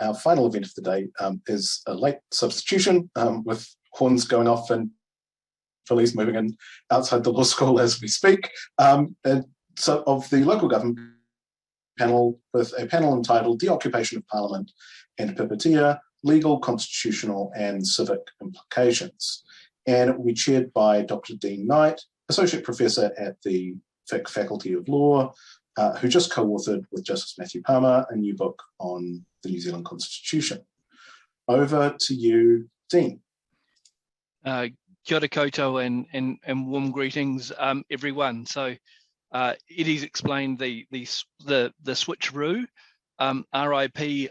our final event of the day is a late substitution with horns going off and police moving in outside the law school as we speak. And so of the local government panel, with a panel entitled The Occupation of Parliament and Pipitea, Legal, Constitutional and Civic Implications. And it will be chaired by Dr. Dean Knight, Associate Professor at the Faculty of Law, who just co-authored with Justice Matthew Palmer a new book on the New Zealand Constitution. Over to you, Dean. Kia ora koutou and warm greetings, everyone. So Eddie's explained the switcheroo, RIP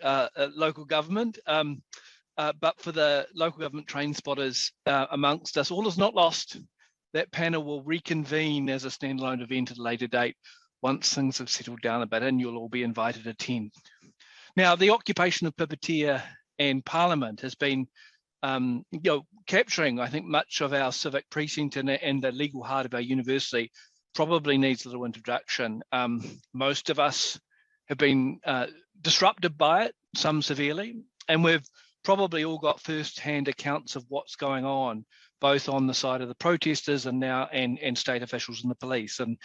local government, but for the local government train spotters amongst us, all is not lost. That panel will reconvene as a standalone event at a later date once things have settled down a bit, and you'll all be invited to attend. Now, the occupation of Pipitea and Parliament has been capturing, I think, much of our civic precinct and the legal heart of our university. Probably needs a little introduction. Most of us have been disrupted by it, some severely, and we've probably all got first-hand accounts of what's going on, both on the side of the protesters and now and state officials and the police. And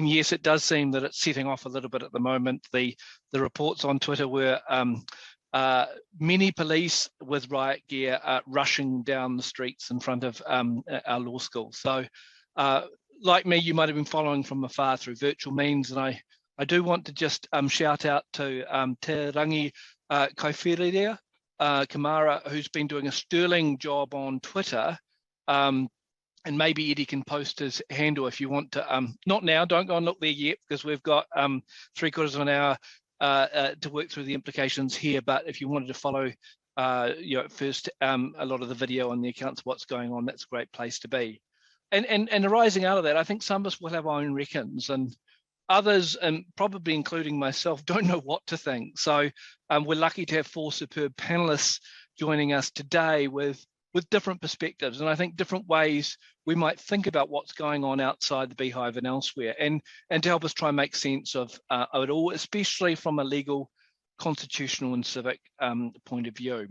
yes, it does seem that it's setting off a little bit at the moment. The reports on Twitter were many police with riot gear rushing down the streets in front of our law school. So like me, you might have been following from afar through virtual means, and I do want to just shout out to Te Rangi Kaiwhiria Kamara, who's been doing a sterling job on Twitter, and maybe Eddie can post his handle if you want to. Not now, don't go and look there yet, because we've got 3/4 of an hour to work through the implications here. But if you wanted to follow, first a lot of the video and the accounts of what's going on, that's a great place to be. And arising out of that, I think some of us will have our own reckons, and others, and probably including myself, don't know what to think. So we're lucky to have 4 superb panelists joining us today with different perspectives, and I think different ways we might think about what's going on outside the beehive and elsewhere, and to help us try and make sense of it all, especially from a legal, constitutional and civic point of view.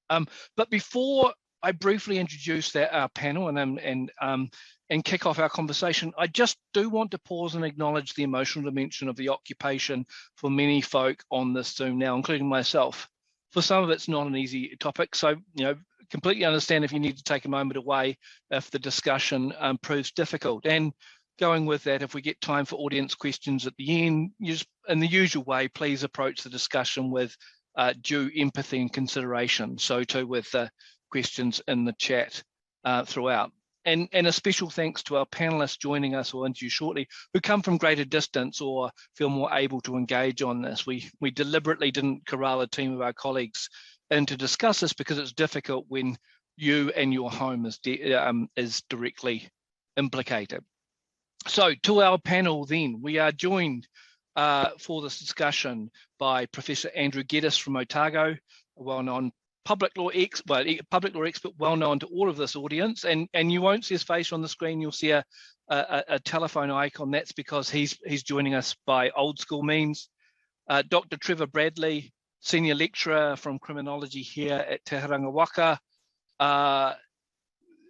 But before I briefly introduce our panel and kick off our conversation, I just do want to pause and acknowledge the emotional dimension of the occupation for many folk on this Zoom now, including myself. For some of it's not an easy topic, so completely understand if you need to take a moment away if the discussion proves difficult. And going with that, if we get time for audience questions at the end, just in the usual way, please approach the discussion with due empathy and consideration. So too with the questions in the chat throughout. And a special thanks to our panelists joining us or into you shortly, who come from greater distance or feel more able to engage on this. We deliberately didn't corral a team of our colleagues in to discuss this because it's difficult when you and your home is directly implicated. So to our panel then, we are joined for this discussion by Professor Andrew Geddes from Otago, a well-known public law expert, well known to all of this audience, and you won't see his face on the screen. You'll see a telephone icon. That's because he's joining us by old school means. Dr. Trevor Bradley, senior lecturer from criminology here at Te Heranga Waka.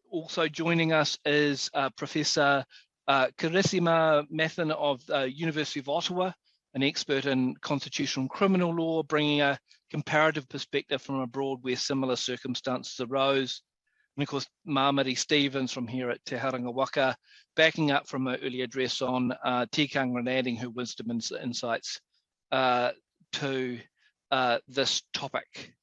Also joining us is Professor Carissima Mathin of the University of Ottawa, an expert in constitutional and criminal law, bringing a comparative perspective from abroad where similar circumstances arose. And of course, Māmari Stevens from here at Te Heranga Waka, backing up from an earlier address on tikanga and adding her wisdom and insights to this topic.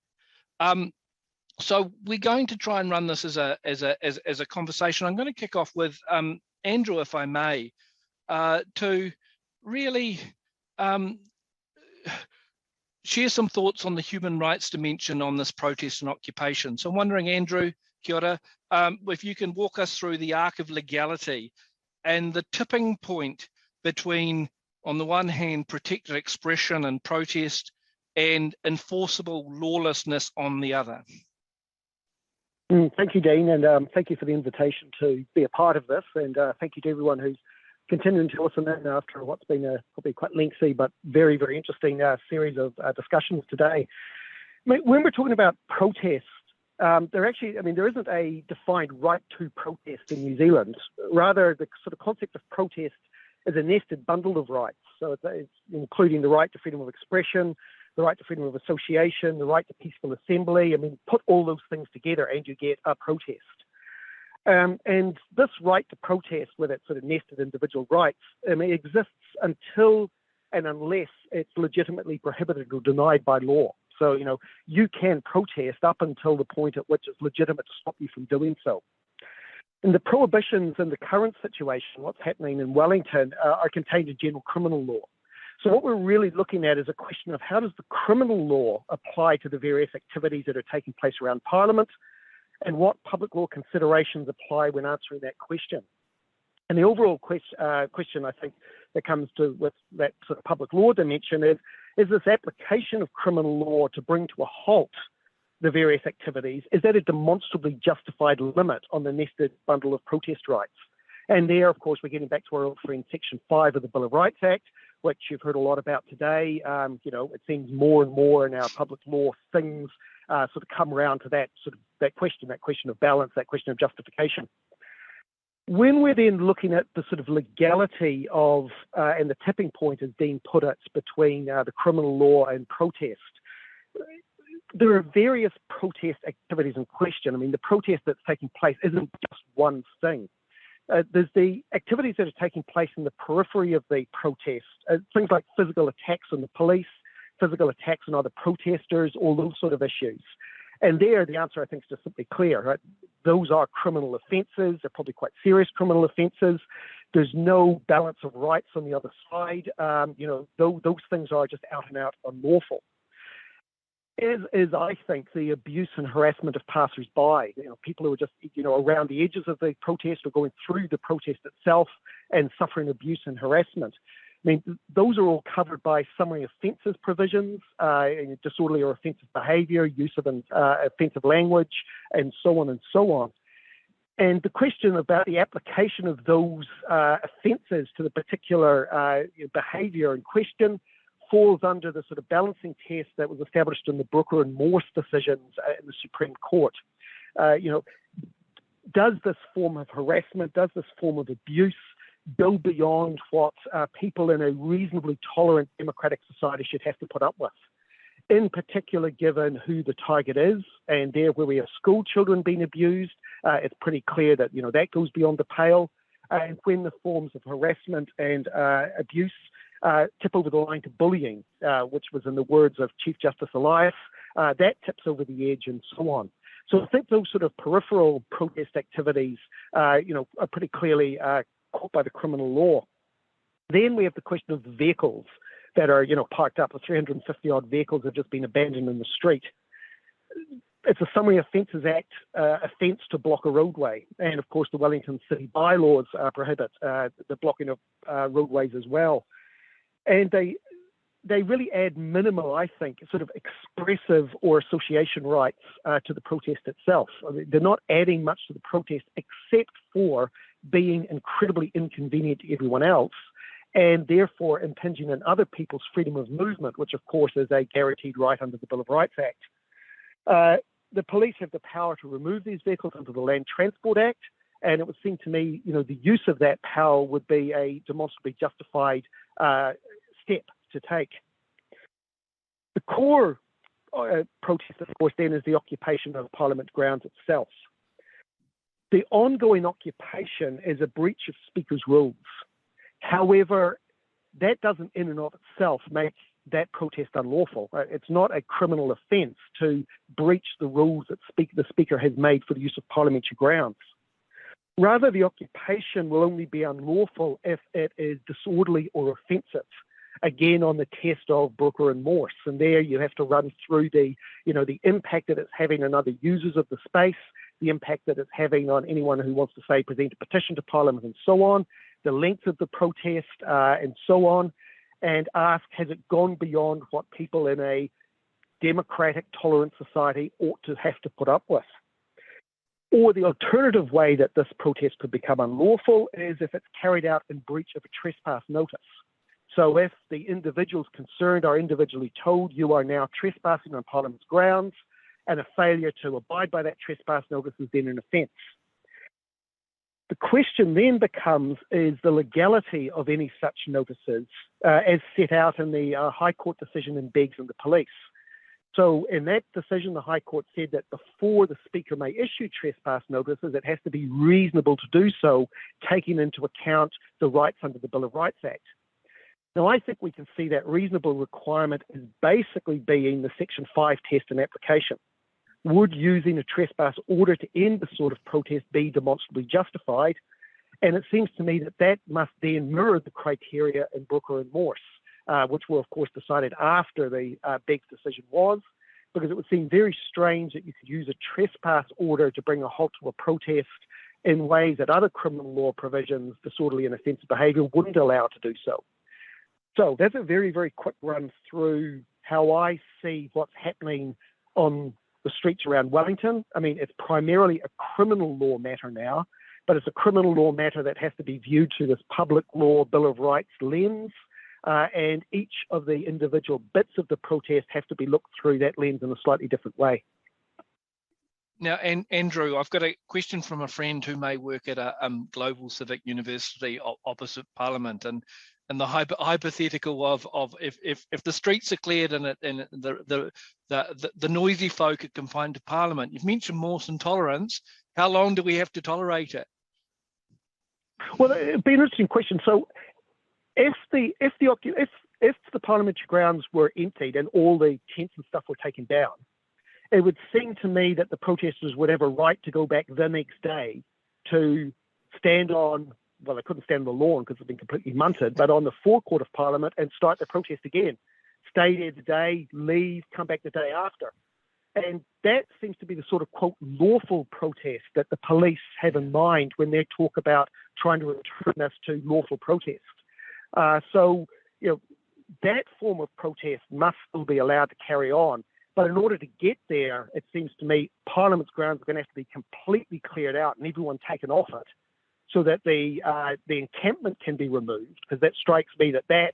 So we're going to try and run this as a conversation. I'm going to kick off with Andrew, if I may, to really share some thoughts on the human rights dimension on this protest and occupation. So I'm wondering, Andrew, kia ora, if you can walk us through the arc of legality and the tipping point between, on the one hand, protected expression and protest and enforceable lawlessness on the other. Thank you, Dean, and thank you for the invitation to be a part of this, and thank you to everyone who's continuing to listen in after what's been a probably quite lengthy but very, very interesting series of discussions today. When we're talking about protest, there isn't a defined right to protest in New Zealand. Rather, the sort of concept of protest is a nested bundle of rights. So it's including the right to freedom of expression, the right to freedom of association, the right to peaceful assembly. I mean, put all those things together and you get a protest. And this right to protest, with its sort of nested individual rights, exists until and unless it's legitimately prohibited or denied by law. So, you can protest up until the point at which it's legitimate to stop you from doing so. And the prohibitions in the current situation, what's happening in Wellington, are contained in general criminal law. So what we're really looking at is a question of how does the criminal law apply to the various activities that are taking place around Parliament, and what public law considerations apply when answering that question. And the overall question, I think, that comes to with that sort of public law dimension is this application of criminal law to bring to a halt the various activities, is that a demonstrably justified limit on the nested bundle of protest rights? And there, of course, we're getting back to our old friend Section 5 of the Bill of Rights Act, which you've heard a lot about today. It seems more and more in our public law things sort of come around to that question of balance, that question of justification. When we're then looking at the sort of legality of, and the tipping point, as Dean put it, between the criminal law and protest, there are various protest activities in question. I mean, the protest that's taking place isn't just one thing. There's the activities that are taking place in the periphery of the protest, things like physical attacks on the police, physical attacks on other protesters, all those sort of issues. And there, the answer, I think, is just simply clear. Right? Those are criminal offences. They're probably quite serious criminal offences. There's no balance of rights on the other side. Those things are just out and out unlawful. Is I think, the abuse and harassment of passers-by, people who are just, around the edges of the protest or going through the protest itself and suffering abuse and harassment. I mean, those are all covered by summary offences provisions, disorderly or offensive behaviour, use of offensive language, and so on and so on. And the question about the application of those offences to the particular behaviour in question falls under the sort of balancing test that was established in the Brooker and Morse decisions in the Supreme Court. Does this form of harassment, does this form of abuse go beyond what people in a reasonably tolerant democratic society should have to put up with? In particular, given who the target is, and there where we have school children being abused, it's pretty clear that that goes beyond the pale. And when the forms of harassment and abuse tip over the line to bullying, which was in the words of Chief Justice Elias, that tips over the edge, and so on. So I think those sort of peripheral protest activities, are pretty clearly caught by the criminal law. Then we have the question of the vehicles that are, parked up. The 350 odd vehicles have just been abandoned in the street. It's a Summary Offences Act offence to block a roadway. And of course, the Wellington City bylaws prohibit the blocking of roadways as well. And they really add minimal, I think, sort of expressive or association rights to the protest itself. I mean, they're not adding much to the protest except for being incredibly inconvenient to everyone else, and therefore impinging on other people's freedom of movement, which of course is a guaranteed right under the Bill of Rights Act. The police have the power to remove these vehicles under the Land Transport Act, and it would seem to me, the use of that power would be a demonstrably justified step to take. The core protest, of course, then is the occupation of Parliament grounds itself. The ongoing occupation is a breach of Speaker's rules. However, that doesn't in and of itself make that protest unlawful. It's not a criminal offence to breach the rules that the Speaker has made for the use of parliamentary grounds. Rather, the occupation will only be unlawful if it is disorderly or offensive, again on the test of Brooker and Morse. And there you have to run through the impact that it's having on other users of the space, the impact that it's having on anyone who wants to, say, present a petition to Parliament and so on, the length of the protest and so on, and ask, has it gone beyond what people in a democratic, tolerant society ought to have to put up with? Or the alternative way that this protest could become unlawful is if it's carried out in breach of a trespass notice. So if the individuals concerned are individually told you are now trespassing on Parliament's grounds, and a failure to abide by that trespass notice is then an offence. The question then becomes, is the legality of any such notices as set out in the High Court decision in Beggs and the Police. So in that decision, the High Court said that before the Speaker may issue trespass notices, it has to be reasonable to do so, taking into account the rights under the Bill of Rights Act. Now, I think we can see that reasonable requirement as basically being the Section 5 test and application. Would using a trespass order to end the sort of protest be demonstrably justified? And it seems to me that that must then mirror the criteria in Brooker and Morse, which were, of course, decided after the Beggs decision was, because it would seem very strange that you could use a trespass order to bring a halt to a protest in ways that other criminal law provisions, disorderly and offensive behaviour, wouldn't allow to do so. So that's a very, very quick run through how I see what's happening on the streets around Wellington. I mean, it's primarily a criminal law matter now, but it's a criminal law matter that has to be viewed through this public law Bill of Rights lens, and each of the individual bits of the protest have to be looked through that lens in a slightly different way. Now, Andrew, I've got a question from a friend who may work at a global civic university opposite Parliament, and the hypothetical of if the streets are cleared and the noisy folk are confined to Parliament. You've mentioned Morse and tolerance. How long do we have to tolerate it? Well, it'd be an interesting question. So, if the parliamentary grounds were emptied and all the tents and stuff were taken down, it would seem to me that the protesters would have a right to go back the next day to stand on. Well, they couldn't stand on the lawn because it's been completely munted, but on the forecourt of Parliament and start the protest again. Stay there the day, leave, come back the day after. And that seems to be the sort of, quote, lawful protest that the police have in mind when they talk about trying to return us to lawful protest. So, that form of protest must still be allowed to carry on. But in order to get there, it seems to me Parliament's grounds are going to have to be completely cleared out and everyone taken off it, so that the encampment can be removed, because that strikes me that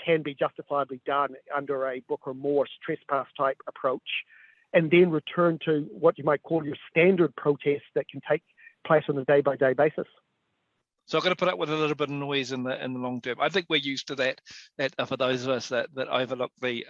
can be justifiably done under a Brooker Morse trespass type approach, and then return to what you might call your standard protest that can take place on a day-by-day basis. So I've got to put up with a little bit of noise in the long term. I think we're used to that for those of us that overlook the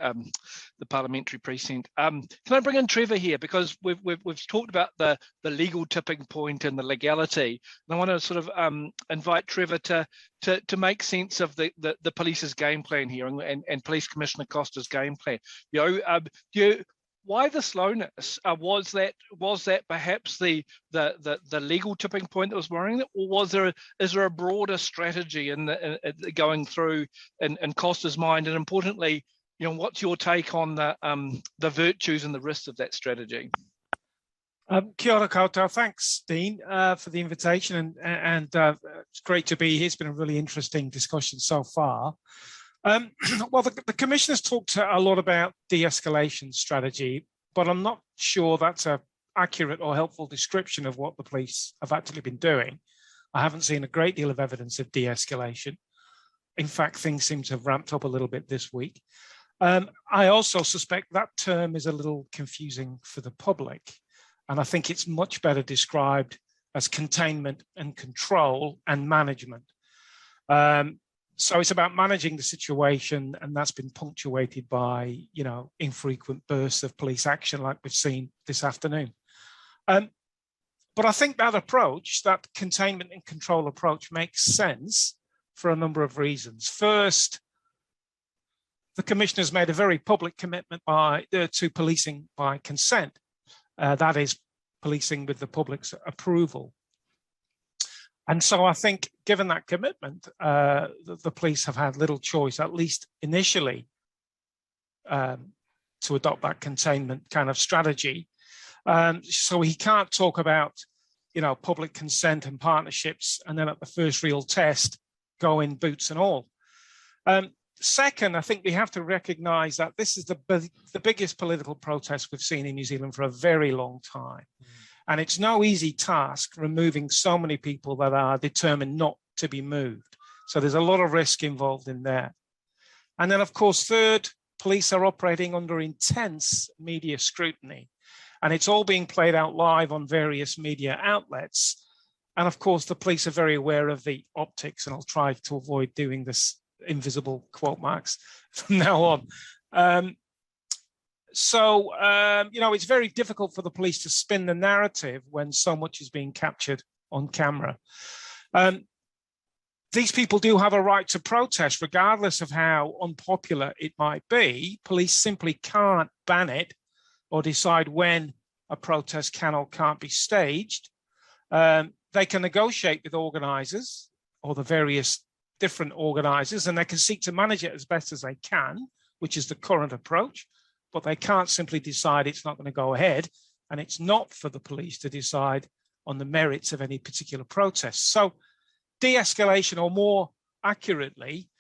parliamentary precinct. Can I bring in Trevor here, because we've talked about the legal tipping point and the legality, and I want to sort of invite Trevor to make sense of the police's game plan here and Police Commissioner Costa's game plan. Why the slowness? Was that perhaps the legal tipping point that was worrying it, or is there a broader strategy in going through in Costa's mind? And importantly, what's your take on the virtues and the risks of that strategy? Kia ora koutou. Thanks, Dean, for the invitation, and it's great to be here. It's been a really interesting discussion so far. Well, the Commissioner's talked a lot about de-escalation strategy, but I'm not sure that's an accurate or helpful description of what the police have actually been doing. I haven't seen a great deal of evidence of de-escalation. In fact, things seem to have ramped up a little bit this week. I also suspect that term is a little confusing for the public, and I think it's much better described as containment and control and management. So it's about managing the situation, and that's been punctuated by, infrequent bursts of police action like we've seen this afternoon. But I think that approach, that containment and control approach, makes sense for a number of reasons. First, the Commissioner's made a very public commitment to policing by consent. That is, policing with the public's approval. And so I think, given that commitment, the police have had little choice, at least initially, to adopt that containment kind of strategy. So he can't talk about, public consent and partnerships, and then at the first real test, go in boots and all. Second, I think we have to recognise that this is the biggest political protest we've seen in New Zealand for a very long time. And it's no easy task removing so many people that are determined not to be moved. So there's a lot of risk involved in that. And then, of course, third, police are operating under intense media scrutiny. And it's all being played out live on various media outlets. And of course, the police are very aware of the optics, and I'll try to avoid doing this invisible quote marks from now on. It's very difficult for the police to spin the narrative when so much is being captured on camera. These people do have a right to protest, regardless of how unpopular it might be. Police simply can't ban it or decide when a protest can or can't be staged. They can negotiate with organisers or the various different organisers, and they can seek to manage it as best as they can, which is the current approach, but they can't simply decide it's not going to go ahead, and it's not for the police to decide on the merits of any particular protest. So de-escalation, or more accurately,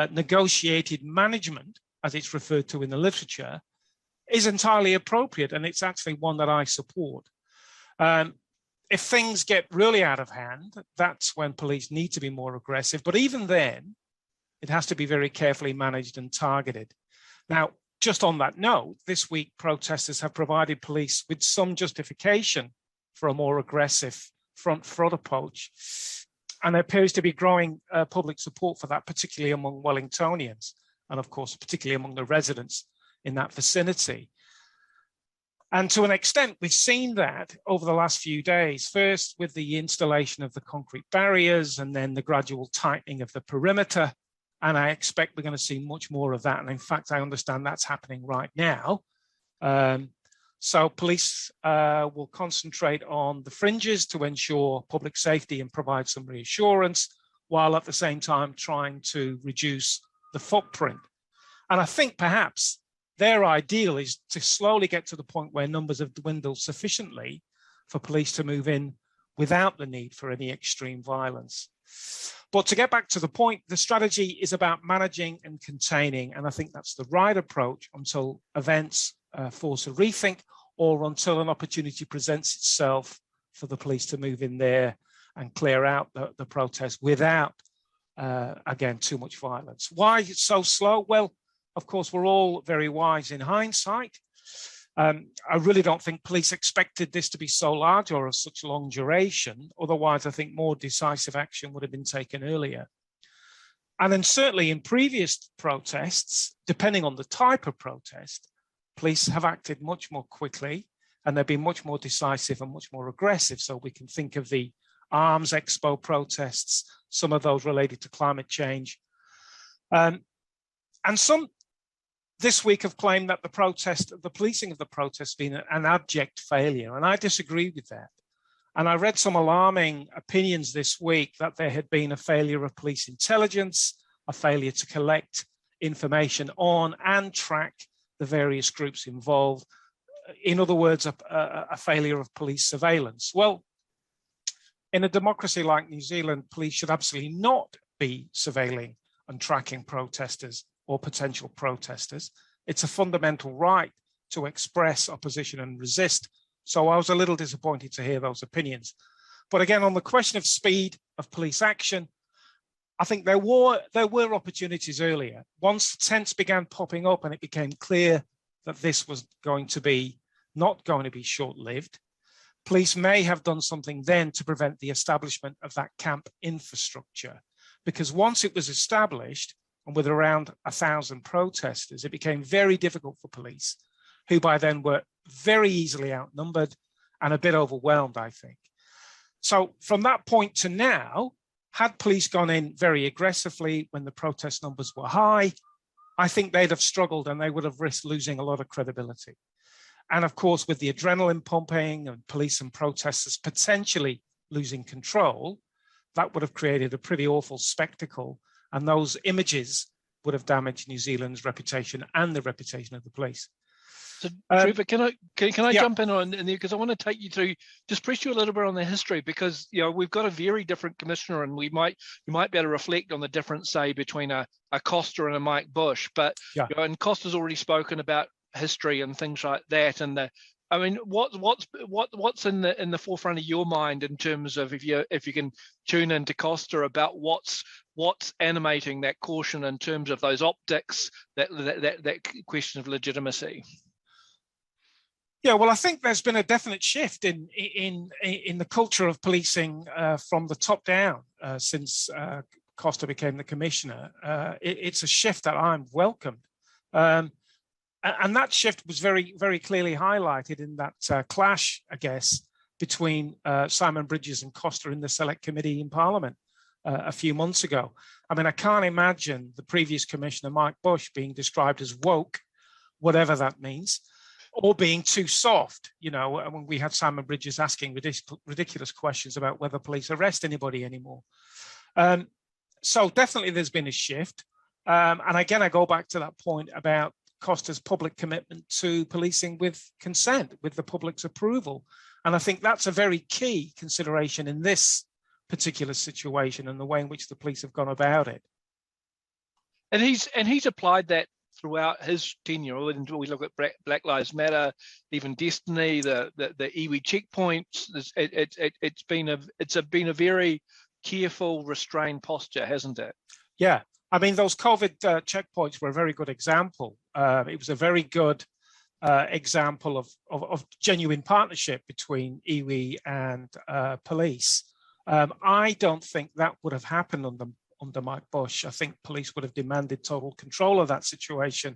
negotiated management, as it's referred to in the literature, is entirely appropriate, and it's actually one that I support. If things get really out of hand, that's when police need to be more aggressive. But even then, it has to be very carefully managed and targeted. Now, just on that note, this week, protesters have provided police with some justification for a more aggressive front approach. And there appears to be growing public support for that, particularly among Wellingtonians, and of course, particularly among the residents in that vicinity. And to an extent, we've seen that over the last few days, first with the installation of the concrete barriers and then the gradual tightening of the perimeter. And I expect we're going to see much more of that. And in fact, I understand that's happening right now. So police will concentrate on the fringes to ensure public safety and provide some reassurance, while at the same time trying to reduce the footprint. And I think perhaps their ideal is to slowly get to the point where numbers have dwindled sufficiently for police to move in without the need for any extreme violence. But to get back to the point, the strategy is about managing and containing, and I think that's the right approach until events force a rethink, or until an opportunity presents itself for the police to move in there and clear out the protest without, again, too much violence. Why it's so slow? Well, of course, we're all very wise in hindsight. I really don't think police expected this to be so large or of such long duration. Otherwise, I think more decisive action would have been taken earlier. And then certainly in previous protests, depending on the type of protest, police have acted much more quickly, and they've been much more decisive and much more aggressive. So we can think of the Arms Expo protests, some of those related to climate change. And some this week have claimed that the policing of the protest has been an abject failure, and I disagree with that. And I read some alarming opinions this week that there had been a failure of police intelligence, a failure to collect information on and track the various groups involved. In other words, a failure of police surveillance. Well, in a democracy like New Zealand, police should absolutely not be surveilling and tracking protesters or potential protesters. It's a fundamental right to express opposition and resist. So I was a little disappointed to hear those opinions. But again, on the question of speed of police action, I think there were opportunities earlier. Once the tents began popping up and it became clear that this was not going to be short-lived, police may have done something then to prevent the establishment of that camp infrastructure. Because once it was established, and with around 1,000 protesters, it became very difficult for police, who by then were very easily outnumbered and a bit overwhelmed, I think. So from that point to now, had police gone in very aggressively when the protest numbers were high, I think they'd have struggled and they would have risked losing a lot of credibility. And of course, with the adrenaline pumping and police and protesters potentially losing control, that would have created a pretty awful spectacle. And those images would have damaged New Zealand's reputation and the reputation of the police. So, Trevor, can I jump in on there, because I want to take you through, just press you a little bit on the history, because we've got a very different commissioner, and you might be able to reflect on the difference, say, between a Costa and a Mike Bush. But and Costa's already spoken about history and things like that, and the I mean, what's in the forefront of your mind in terms of if you can tune into Costa about what's animating that caution in terms of those optics, that question of legitimacy? Yeah, well, I think there's been a definite shift in the culture of policing from the top down since Costa became the commissioner. It's a shift that I'm welcomed. And that shift was very, very clearly highlighted in that clash, I guess, between Simon Bridges and Costa in the Select Committee in Parliament a few months ago. I mean, I can't imagine the previous commissioner, Mike Bush, being described as woke, whatever that means, or being too soft. You know, when we had Simon Bridges asking ridiculous questions about whether police arrest anybody anymore. So definitely there's been a shift. And again, I go back to that point about Costa's public commitment to policing with consent, with the public's approval. And I think that's a very key consideration in this particular situation and the way in which the police have gone about it. And he's applied that throughout his tenure. We look at Black Lives Matter, even Destiny, the iwi checkpoints. It's been a very careful, restrained posture, hasn't it? Yeah. I mean, those COVID checkpoints were a very good example. It was a very good example of genuine partnership between iwi and police. I don't think that would have happened under Mike Bush. I think police would have demanded total control of that situation.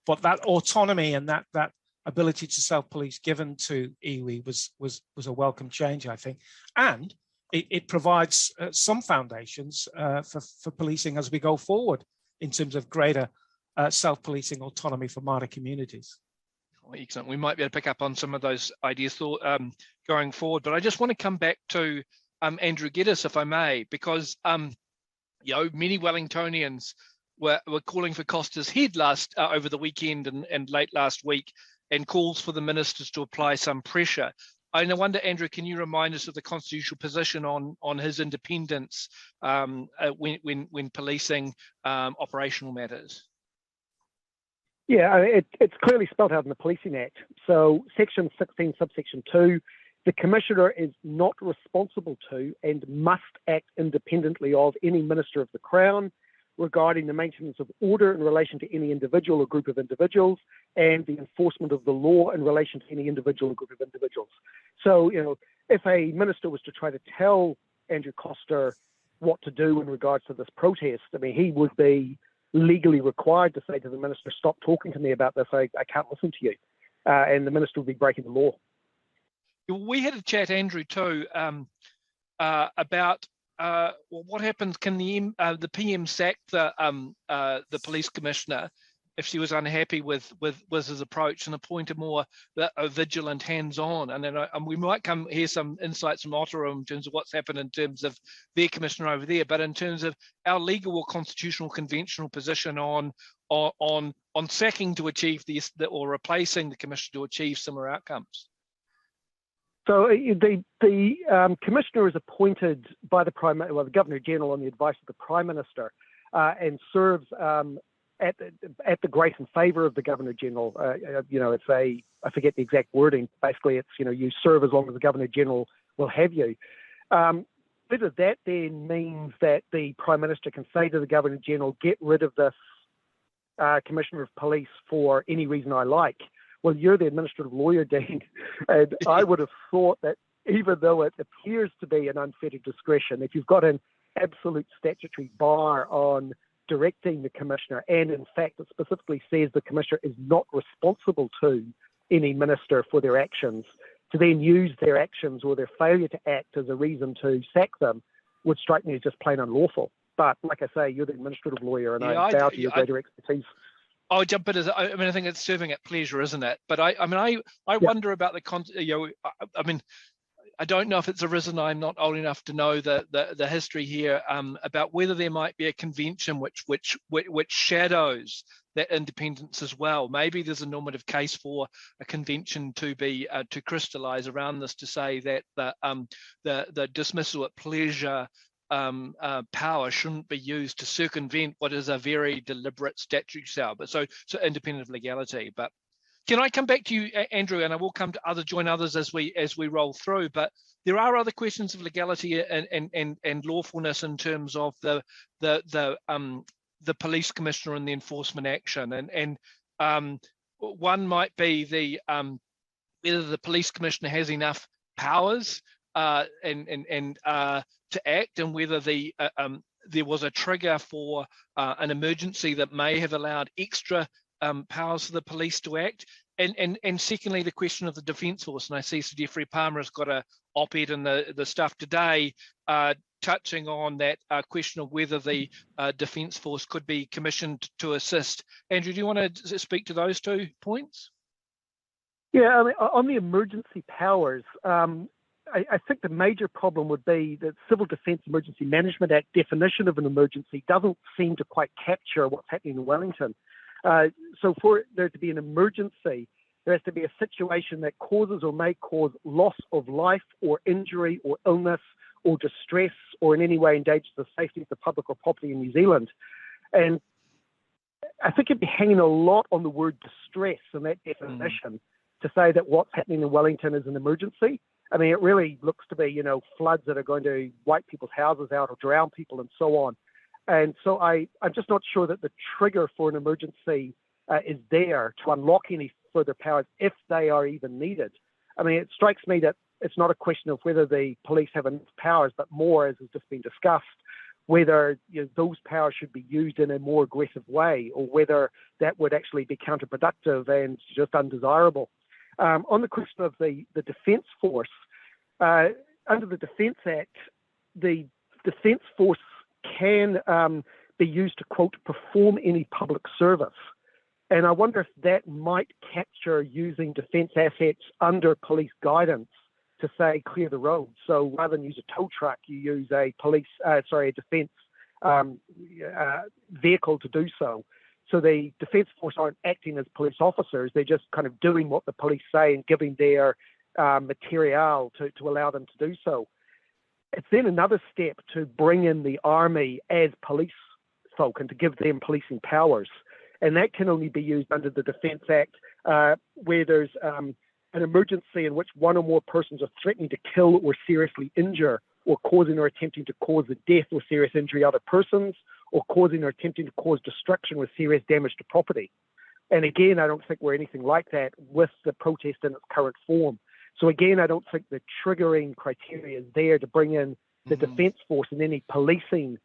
But that autonomy and that ability to self-police given to iwi was a welcome change, I think. And it provides some foundations for policing as we go forward in terms of greater self-policing autonomy for Māori communities. Excellent. We might be able to pick up on some of those ideas going forward, but I just want to come back to Andrew Geddes, if I may, because many Wellingtonians were calling for Costa's head over the weekend and late last week, and calls for the ministers to apply some pressure. I wonder, Andrew, can you remind us of the constitutional position on his independence when policing operational matters? Yeah, it's clearly spelled out in the Policing Act. So Section 16, subsection 2, the Commissioner is not responsible to and must act independently of any Minister of the Crown regarding the maintenance of order in relation to any individual or group of individuals and the enforcement of the law in relation to any individual or group of individuals. So, if a minister was to try to tell Andrew Costa what to do in regards to this protest, I mean, he would be legally required to say to the minister, stop talking to me about this, I can't listen to you. And the minister would be breaking the law. We had a chat, Andrew, too, about what happens. Can the PM sack the police commissioner if she was unhappy with his approach and appoint a more vigilant, hands-on? And then we might hear some insights from Ottawa in terms of what's happened in terms of their commissioner over there, but in terms of our legal or constitutional conventional position on sacking to achieve or replacing the commissioner to achieve similar outcomes. So the commissioner is appointed by the Governor General on the advice of the Prime Minister, and serves at the grace and favour of the Governor General. It's I forget the exact wording. Basically, it's you serve as long as the Governor General will have you. Whether that then means that the Prime Minister can say to the Governor General, get rid of this Commissioner of Police for any reason I like. Well, you're the administrative lawyer, Dean, and I would have thought that even though it appears to be an unfettered discretion, if you've got an absolute statutory bar on directing the Commissioner, and in fact it specifically says the Commissioner is not responsible to any minister for their actions, to then use their actions or their failure to act as a reason to sack them would strike me as just plain unlawful. But like I say, you're the administrative lawyer, and I bow to your greater expertise. I'll jump in. I think it's serving at pleasure, isn't it? But I wonder about I don't know if it's arisen. I'm not old enough to know the history here about whether there might be a convention which shadows that independence as well. Maybe there's a normative case for a convention to be to crystallise around this, to say that the dismissal at pleasure power shouldn't be used to circumvent what is a very deliberate statutory power, but so independent of legality. But Can I come back to you, Andrew, and I will come to join others as we roll through. But there are other questions of legality and lawfulness in terms of the police commissioner and the enforcement action, and one might be the whether the police commissioner has enough powers to act, and whether there was a trigger for an emergency that may have allowed extra powers for the police to act, and secondly, the question of the Defence Force. And I see Sir Geoffrey Palmer has got a op-ed in the stuff today touching on that question of whether the Defence Force could be commissioned to assist. Andrew, do you want to speak to those 2 points? Yeah, I mean, on the emergency powers, I think the major problem would be that Civil Defence Emergency Management Act definition of an emergency doesn't seem to quite capture what's happening in Wellington. So for there to be an emergency, there has to be a situation that causes or may cause loss of life or injury or illness or distress or in any way endangers the safety of the public or property in New Zealand. And I think it'd be hanging a lot on the word distress in that definition to say that what's happening in Wellington is an emergency. I mean, it really looks to be, floods that are going to wipe people's houses out or drown people and so on. And so I'm just not sure that the trigger for an emergency is there to unlock any further powers if they are even needed. I mean, it strikes me that it's not a question of whether the police have enough powers, but more, as has just been discussed, whether those powers should be used in a more aggressive way or whether that would actually be counterproductive and just undesirable. On the question of the Defence Force, under the Defence Act, the Defence Force can be used to, quote, perform any public service. And I wonder if that might capture using defence assets under police guidance to say clear the road. So rather than use a tow truck, you use a defence vehicle to do so. So the Defence Force aren't acting as police officers, they're just kind of doing what the police say and giving their material to allow them to do so. It's then another step to bring in the army as police folk and to give them policing powers. And that can only be used under the Defence Act where there's an emergency in which one or more persons are threatening to kill or seriously injure or causing or attempting to cause the death or serious injury of other persons or causing or attempting to cause destruction or serious damage to property. And again, I don't think we're anything like that with the protest in its current form. So again, I don't think the triggering criteria is there to bring in the Defence Force in any policing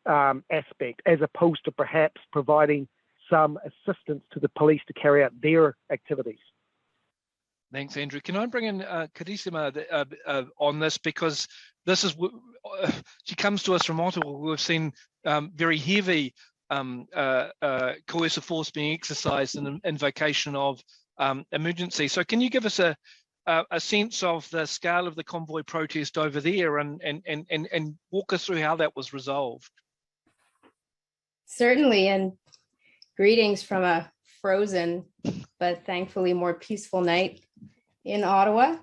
aspect, as opposed to perhaps providing some assistance to the police to carry out their activities. Thanks, Andrew. Can I bring in Kadisima on this, because this is she comes to us from Ottawa. We've seen very heavy coercive force being exercised in invocation of emergency. So can you give us a sense of the scale of the convoy protest over there and walk us through how that was resolved? Certainly, and greetings from a frozen but thankfully more peaceful night in Ottawa.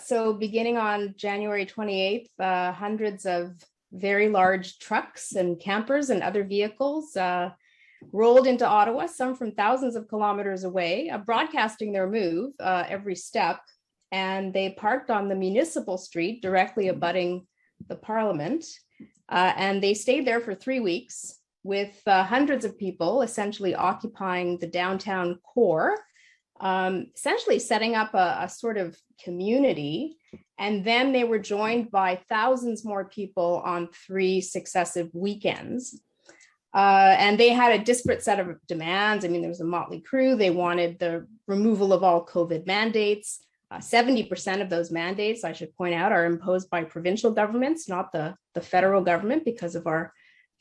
So beginning on January 28th, hundreds of very large trucks and campers and other vehicles rolled into Ottawa, some from thousands of kilometers away, broadcasting their move every step. And they parked on the municipal street directly abutting the Parliament. And they stayed there for 3 weeks with hundreds of people essentially occupying the downtown core, essentially setting up a sort of community. And then they were joined by thousands more people on 3 successive weekends. And they had a disparate set of demands. I mean, there was a motley crew. They wanted the removal of all COVID mandates. 70% of those mandates, I should point out, are imposed by provincial governments, not the federal government, because of our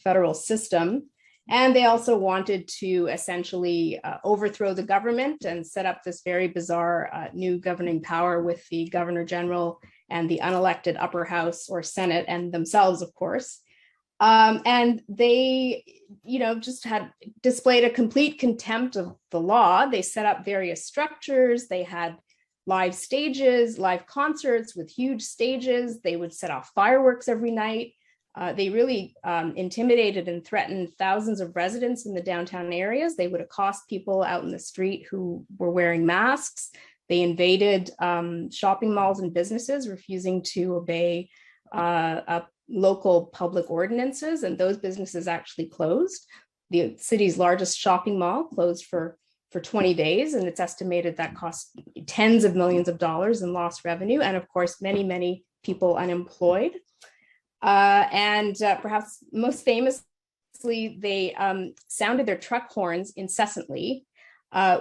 federal system. And they also wanted to essentially overthrow the government and set up this very bizarre new governing power with the Governor General and the unelected upper house or Senate and themselves, of course. And they, just had displayed a complete contempt of the law. They set up various structures. They had live stages, live concerts with huge stages. They would set off fireworks every night. They really intimidated and threatened thousands of residents in the downtown areas. They would accost people out in the street who were wearing masks. They invaded shopping malls and businesses, refusing to obey local public ordinances, and those businesses actually closed. The city's largest shopping mall closed for 20 days, and it's estimated that cost tens of millions of dollars in lost revenue, and of course, many, many people unemployed. Perhaps most famously, they sounded their truck horns incessantly,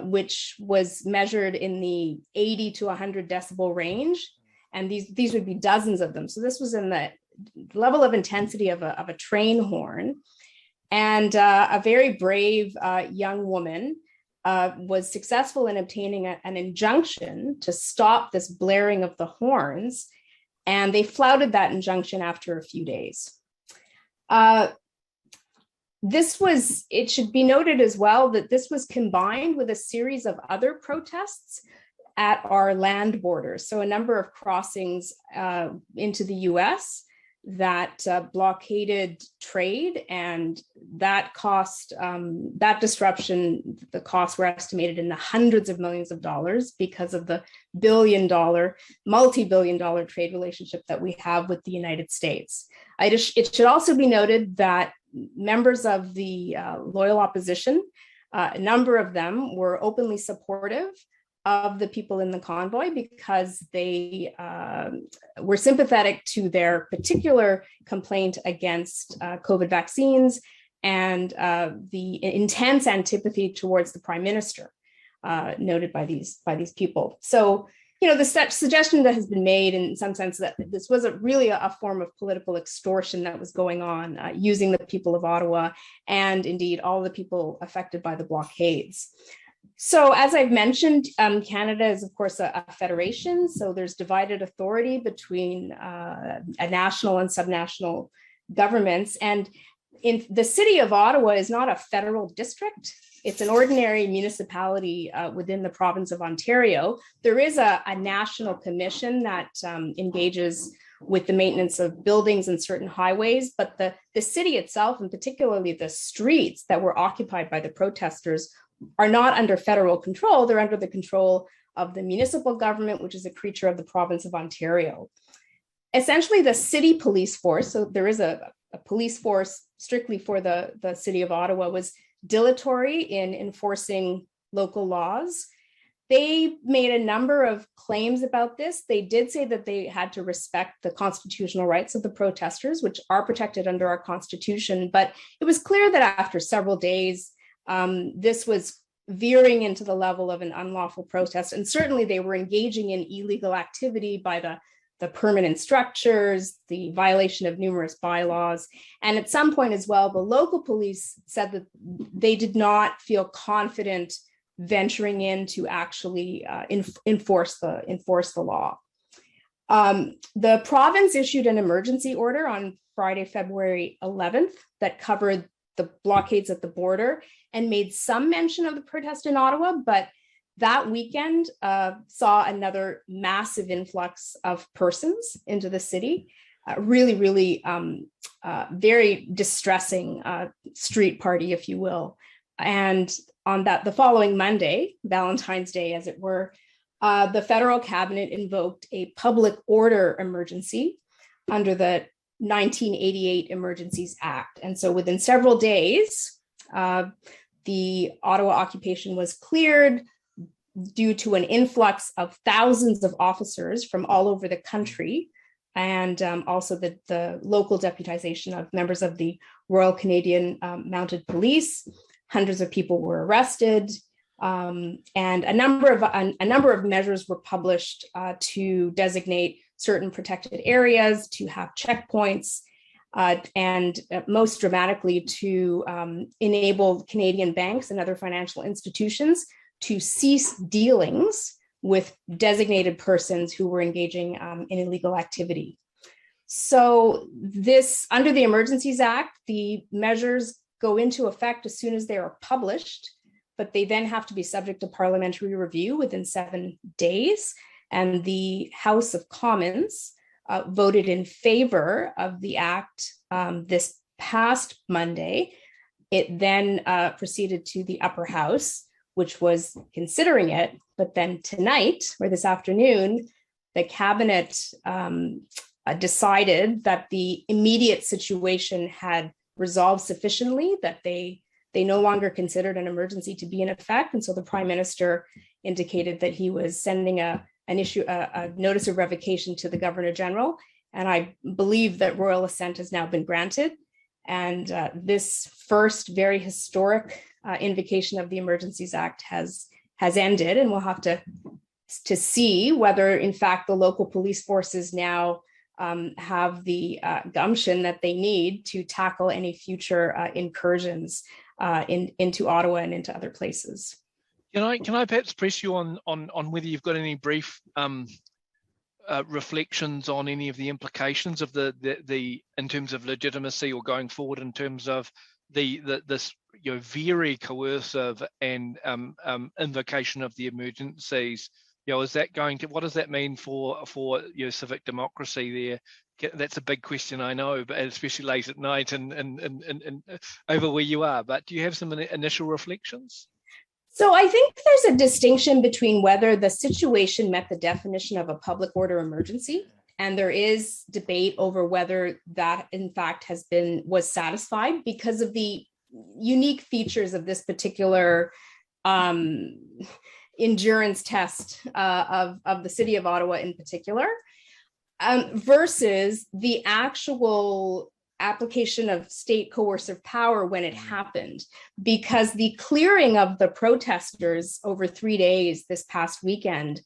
which was measured in the 80 to 100 decibel range. And these would be dozens of them. So this was in the level of intensity of a train horn. And a very brave young woman was successful in obtaining an injunction to stop this blaring of the horns. And they flouted that injunction after a few days. It should be noted as well that this was combined with a series of other protests at our land borders. So a number of crossings into the US that blockaded trade, and that cost, that disruption, the costs were estimated in the hundreds of millions of dollars because of the multi-billion-dollar trade relationship that we have with the United States. It should also be noted that members of the loyal opposition, a number of them were openly supportive of the people in the convoy because they were sympathetic to their particular complaint against COVID vaccines and the intense antipathy towards the prime minister noted by these people. So, the suggestion that has been made in some sense that this was really a form of political extortion that was going on using the people of Ottawa and indeed all the people affected by the blockades. So as I've mentioned, Canada is, of course, a federation. So there's divided authority between a national and subnational governments. And in the city of Ottawa is not a federal district. It's an ordinary municipality within the province of Ontario. There is a national commission that engages with the maintenance of buildings and certain highways, but the city itself, and particularly the streets that were occupied by the protesters, are not under federal control. They're under the control of the municipal government, which is a creature of the province of Ontario. Essentially, the city police force, so there is a police force strictly for the city of Ottawa, was dilatory in enforcing local laws. They made a number of claims about this. They did say that they had to respect the constitutional rights of the protesters, which are protected under our constitution. But it was clear that after several days, this was veering into the level of an unlawful protest. And certainly they were engaging in illegal activity by the permanent structures, the violation of numerous bylaws. And at some point as well, the local police said that they did not feel confident venturing in to actually enforce the law. The province issued an emergency order on Friday, February 11th that covered the blockades at the border and made some mention of the protest in Ottawa, but that weekend saw another massive influx of persons into the city, really very distressing street party, if you will. And on the following Monday, Valentine's Day, as it were, the federal cabinet invoked a public order emergency under the 1988 Emergencies Act. And so within several days, the Ottawa occupation was cleared due to an influx of thousands of officers from all over the country, and also the local deputization of members of the Royal Canadian Mounted Police. Hundreds of people were arrested, and a number of measures were published to designate certain protected areas, to have checkpoints, and most dramatically to enable Canadian banks and other financial institutions to cease dealings with designated persons who were engaging in illegal activity. So this, under the Emergencies Act, the measures go into effect as soon as they are published, but they then have to be subject to parliamentary review within 7 days. And the House of Commons voted in favor of the act this past Monday. It then proceeded to the upper house, which was considering it. But then tonight, or this afternoon, the cabinet decided that the immediate situation had resolved sufficiently, that they no longer considered an emergency to be in effect. And so the Prime Minister indicated that he was sending a notice of revocation to the Governor General. And I believe that royal assent has now been granted. And this first very historic invocation of the Emergencies Act has ended, and we'll have to see whether, in fact, the local police forces now have the gumption that they need to tackle any future incursions into Ottawa and into other places. Can I perhaps press you on whether you've got any brief reflections on any of the implications of the in terms of legitimacy, or going forward in terms of this very coercive and invocation of the emergencies? Is that what does that mean for civic democracy there? That's a big question, I know, but especially late at night and over where you are. But do you have some initial reflections? So I think there's a distinction between whether the situation met the definition of a public order emergency, and there is debate over whether that in fact was satisfied because of the unique features of this particular endurance test of the city of Ottawa in particular, versus the actual application of state coercive power when it happened, because the clearing of the protesters over 3 days this past weekend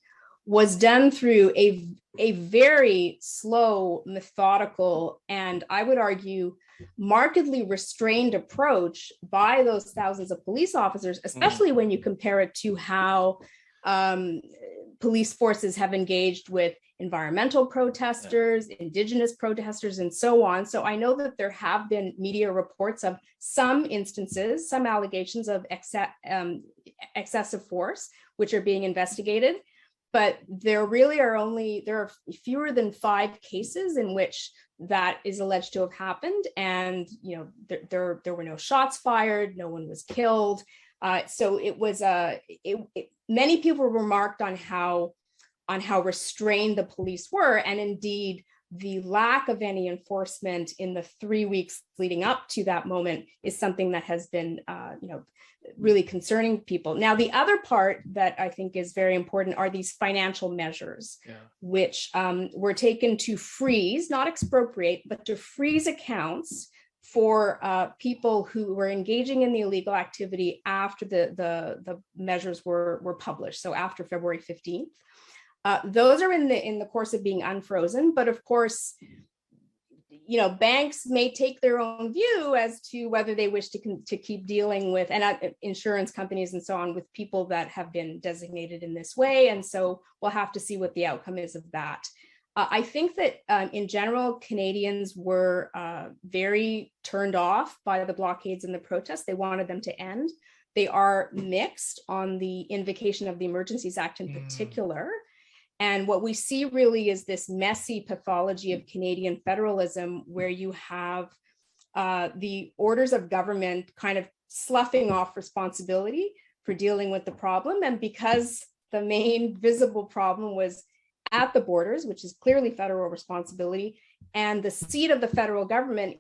was done through a very slow, methodical, and I would argue markedly restrained approach by those thousands of police officers, especially when you compare it to how police forces have engaged with environmental protesters, Indigenous protesters, and so on. So I know that there have been media reports of some instances, some allegations of excessive force, which are being investigated. But there are fewer than 5 cases in which that is alleged to have happened. And, there were no shots fired, no one was killed. So it was many people remarked on how restrained the police were, and indeed the lack of any enforcement in the 3 weeks leading up to that moment is something that has been really concerning people. Now, the other part that I think is very important are these financial measures, which were taken to freeze, not expropriate, but to freeze accounts for people who were engaging in the illegal activity after the measures were published, so after February 15th. Those are in the course of being unfrozen, but of course, banks may take their own view as to whether they wish to keep dealing with, and insurance companies and so on, with people that have been designated in this way. And so we'll have to see what the outcome is of that. I think that in general, Canadians were very turned off by the blockades and the protests. They wanted them to end. They are mixed on the invocation of the Emergencies Act in particular. And what we see really is this messy pathology of Canadian federalism, where you have the orders of government kind of sloughing off responsibility for dealing with the problem. And because the main visible problem was at the borders, which is clearly federal responsibility, and the seat of the federal government,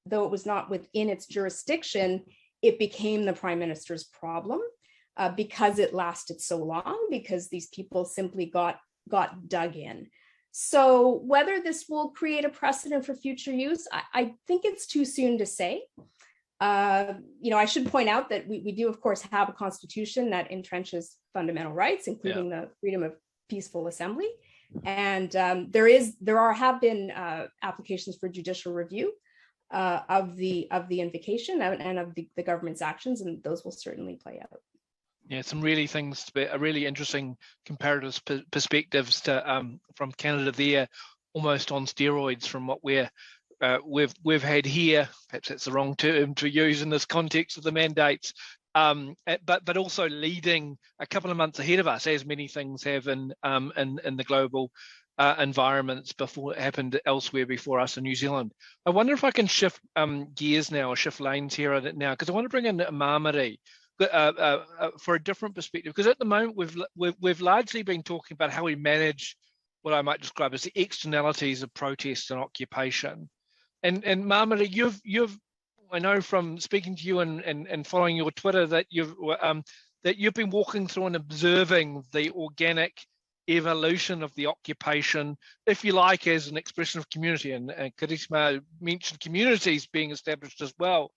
though it was not within its jurisdiction, it became the Prime Minister's problem. Because it lasted so long, because these people simply got dug in. So whether this will create a precedent for future use, I think it's too soon to say. I should point out that we do, of course, have a constitution that entrenches fundamental rights, including the freedom of peaceful assembly. And there have been applications for judicial review of the invocation and of the government's actions, and those will certainly play out. Yeah, some really really interesting comparative perspectives from Canada there, almost on steroids from what we've had here. Perhaps that's the wrong term to use in this context of the mandates, but also leading a couple of months ahead of us, as many things have in the global environments before it happened elsewhere before us in New Zealand. I wonder if I can shift gears now, or shift lanes here now, because I want to bring in Mamari for a different perspective. Because at the moment we've largely been talking about how we manage what I might describe as the externalities of protest and occupation. And Mamari, you've I know from speaking to you and following your Twitter that you've been walking through and observing the organic evolution of the occupation, if you like, as an expression of community. And Karisma mentioned communities being established as well.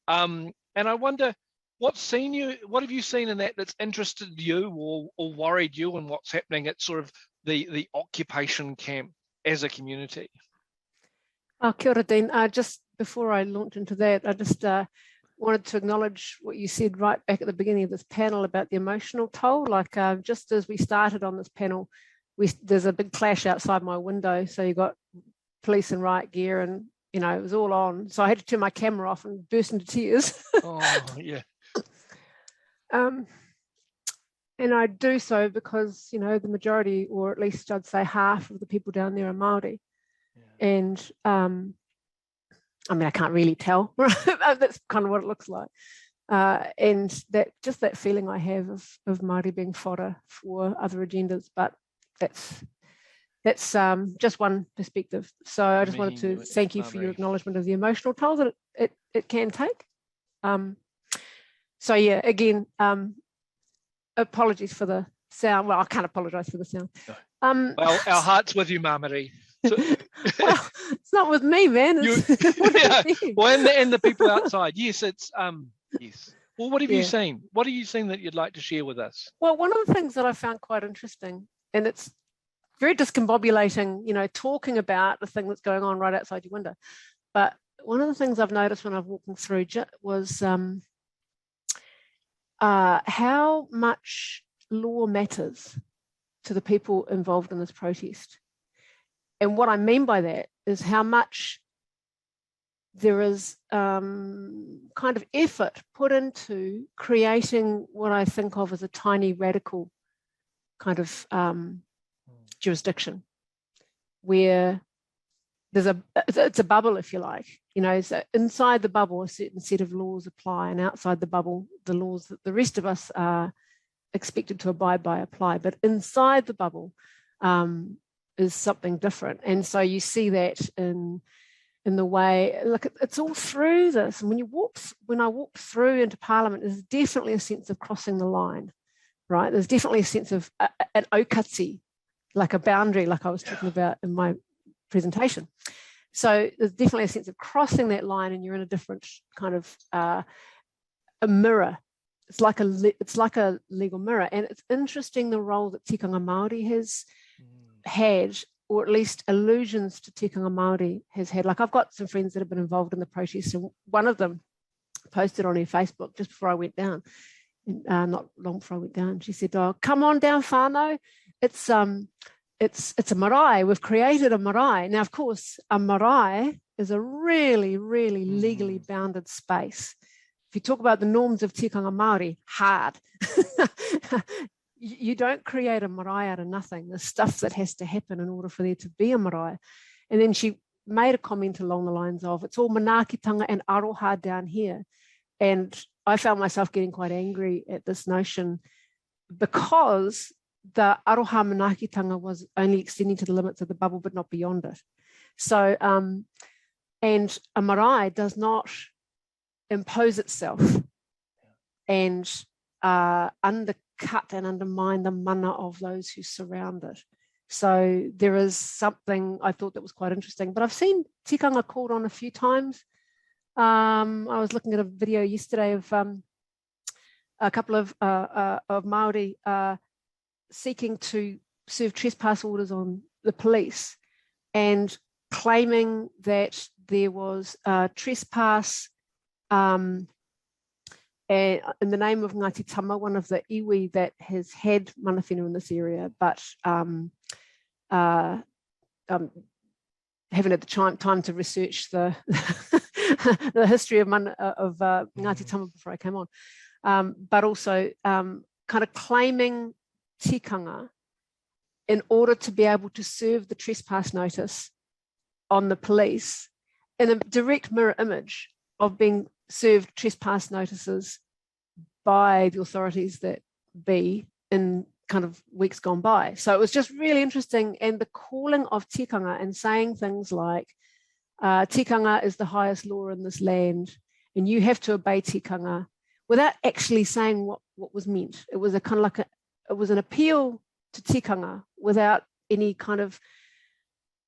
And I wonder, what have you seen in that that's interested you or worried you in what's happening at sort of the occupation camp as a community? Kia ora, Dean. Just before I launch into that, I just wanted to acknowledge what you said right back at the beginning of this panel about the emotional toll. Like just as we started on this panel, there's a big clash outside my window. So you got police in riot gear, and it was all on. So I had to turn my camera off and burst into tears. Oh yeah. And I do so because the majority, or at least I'd say half of the people down there are Māori. Yeah. And I mean, I can't really tell. That's kind of what it looks like. And that feeling I have of Māori being fodder for other agendas, but that's just one perspective. So I just wanted to thank you for your acknowledgement of the emotional toll that it can take. So yeah, again, apologies for the sound. Well, I can't apologise for the sound. Well, our heart's with you, Mamari. So, well, it's not with me, man. Well, and the people outside. Yes, it's yes. Well, what have you seen? What have you seen that you'd like to share with us? Well, one of the things that I found quite interesting, and it's very discombobulating, talking about the thing that's going on right outside your window. But one of the things I've noticed when I've walking through was how much law matters to the people involved in this protest. And what I mean by that is how much there is kind of effort put into creating what I think of as a tiny radical kind of jurisdiction, where it's a bubble, if you like. So inside the bubble, a certain set of laws apply, and outside the bubble, the laws that the rest of us are expected to abide by apply. But inside the bubble is something different, and so you see that in the way. Look, it's all through this. And when I walk through into Parliament, there's definitely a sense of crossing the line, right? There's definitely a sense of an okatsi, like a boundary, like I was talking about in my presentation. So there's definitely a sense of crossing that line, and you're in a different kind of a mirror. It's like a legal mirror, and it's interesting the role that tikanga Māori has had, or at least allusions to tikanga Māori has had. Like, I've got some friends that have been involved in the protest, and one of them posted on her Facebook just before I went down, not long before I went down. She said, "Oh, come on down, whānau. It's a marae. We've created a marae." Now, of course, a marae is a really, really legally bounded space. If you talk about the norms of tikanga Māori, hard. You don't create a marae out of nothing. There's stuff that has to happen in order for there to be a marae. And then she made a comment along the lines of, it's all manaakitanga and aroha down here. And I found myself getting quite angry at this notion, because the aroha manaakitanga was only extending to the limits of the bubble, but not beyond it. So, and a marae does not impose itself and undercut and undermine the mana of those who surround it. So there is something I thought that was quite interesting. But I've seen tikanga called on a few times. I was looking at a video yesterday of a couple of Māori seeking to serve trespass orders on the police and claiming that there was trespass in the name of Ngāti Tama, one of the iwi that has had mana whenua in this area, but haven't had the time to research the the history of Ngāti Tama before I came on, but also kind of claiming tikanga in order to be able to serve the trespass notice on the police in a direct mirror image of being served trespass notices by the authorities that be in kind of weeks gone by. So it was just really interesting. And the calling of tikanga and saying things like, tikanga is the highest law in this land, and you have to obey tikanga, without actually saying what was meant. It was a kind of like it was an appeal to tikanga without any kind of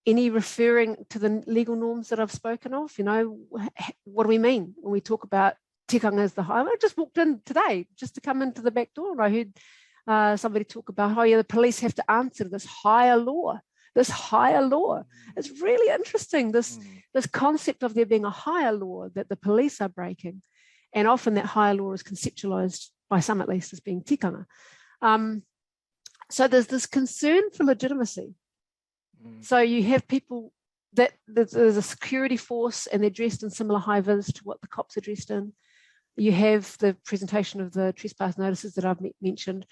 referring to the legal norms that I've spoken of. You know, what do we mean when we talk about tikanga as the high? I just walked in today just to come into the back door, and I heard somebody talk about how the police have to answer this higher law. This higher law. It's really interesting, this concept of there being a higher law that the police are breaking. And often that higher law is conceptualized, by some at least, as being tikanga. So there's this concern for legitimacy. So you have people that there's a security force and they're dressed in similar high-vis to what the cops are dressed in. You have the presentation of the trespass notices that I've mentioned.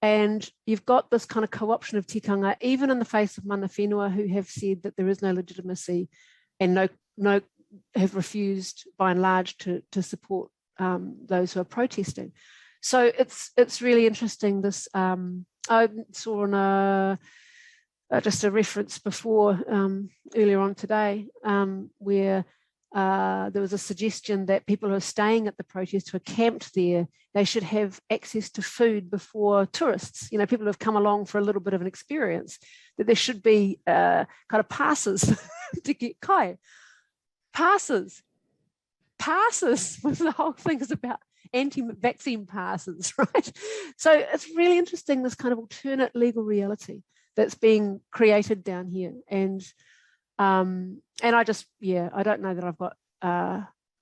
And you've got this kind of co-option of tikanga, even in the face of mana whenua who have said that there is no legitimacy and no have refused by and large to support those who are protesting. So it's really interesting. This I saw on just a reference before earlier on today where there was a suggestion that people who are staying at the protest who are camped there, they should have access to food before tourists, you know, people who have come along for a little bit of an experience, that there should be kind of passes to get kai. Passes, when the whole thing is about anti-vaccine passes, right? So it's really interesting, this kind of alternate legal reality that's being created down here. And I just, I don't know that I've got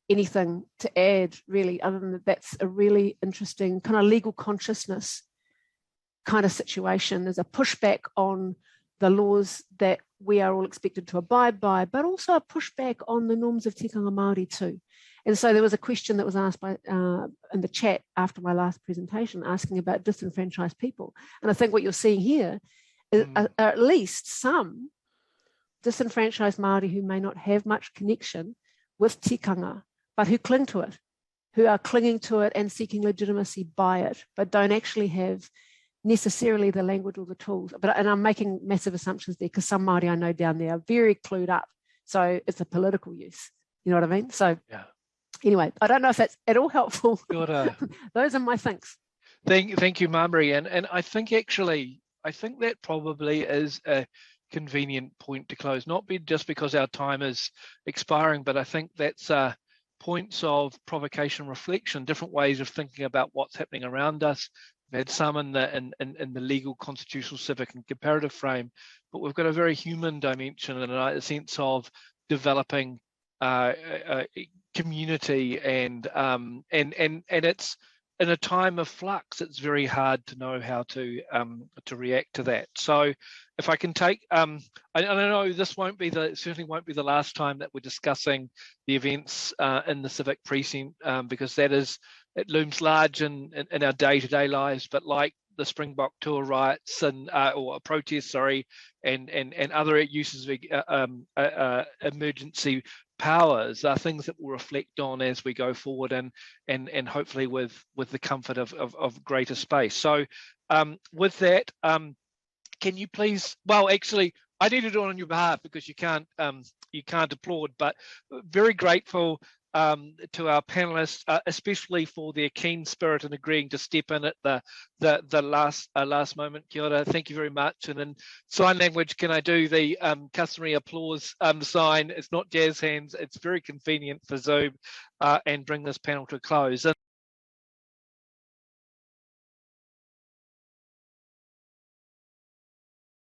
anything to add really, other than that's a really interesting kind of legal consciousness kind of situation. There's a pushback on the laws that we are all expected to abide by, but also a pushback on the norms of tikanga Māori too. And so there was a question that was asked by in the chat after my last presentation, asking about disenfranchised people. And I think what you're seeing here is, are at least some disenfranchised Māori who may not have much connection with tikanga, but who cling to it, who are clinging to it and seeking legitimacy by it, but don't actually have necessarily the language or the tools. And I'm making massive assumptions there, because some Māori I know down there are very clued up. So it's a political use. You know what I mean? So anyway, I don't know if that's at all helpful. Those are my thanks. Thank you, Mamri. And I think that probably is a convenient point to close, not just because our time is expiring, but I think that's points of provocation, reflection, different ways of thinking about what's happening around us. We've had some in the legal, constitutional, civic and comparative frame, but we've got a very human dimension and a sense of developing community, and it's in a time of flux. It's very hard to know how to react to that. So if I can take, I know this certainly won't be the last time that we're discussing the events in the civic precinct, because it looms large in our day-to-day lives, but like the Springbok tour riots or protests, and other uses of emergency powers are things that we'll reflect on as we go forward, and hopefully with the comfort of greater space. So with that, can you please, well, actually, I need to do it on your behalf because you can't applaud, but very grateful to our panelists, especially for their keen spirit and agreeing to step in at the last moment. Kia ora, thank you very much. And in sign language, can I do the customary applause sign? It's not jazz hands, it's very convenient for Zoom, and bring this panel to a close.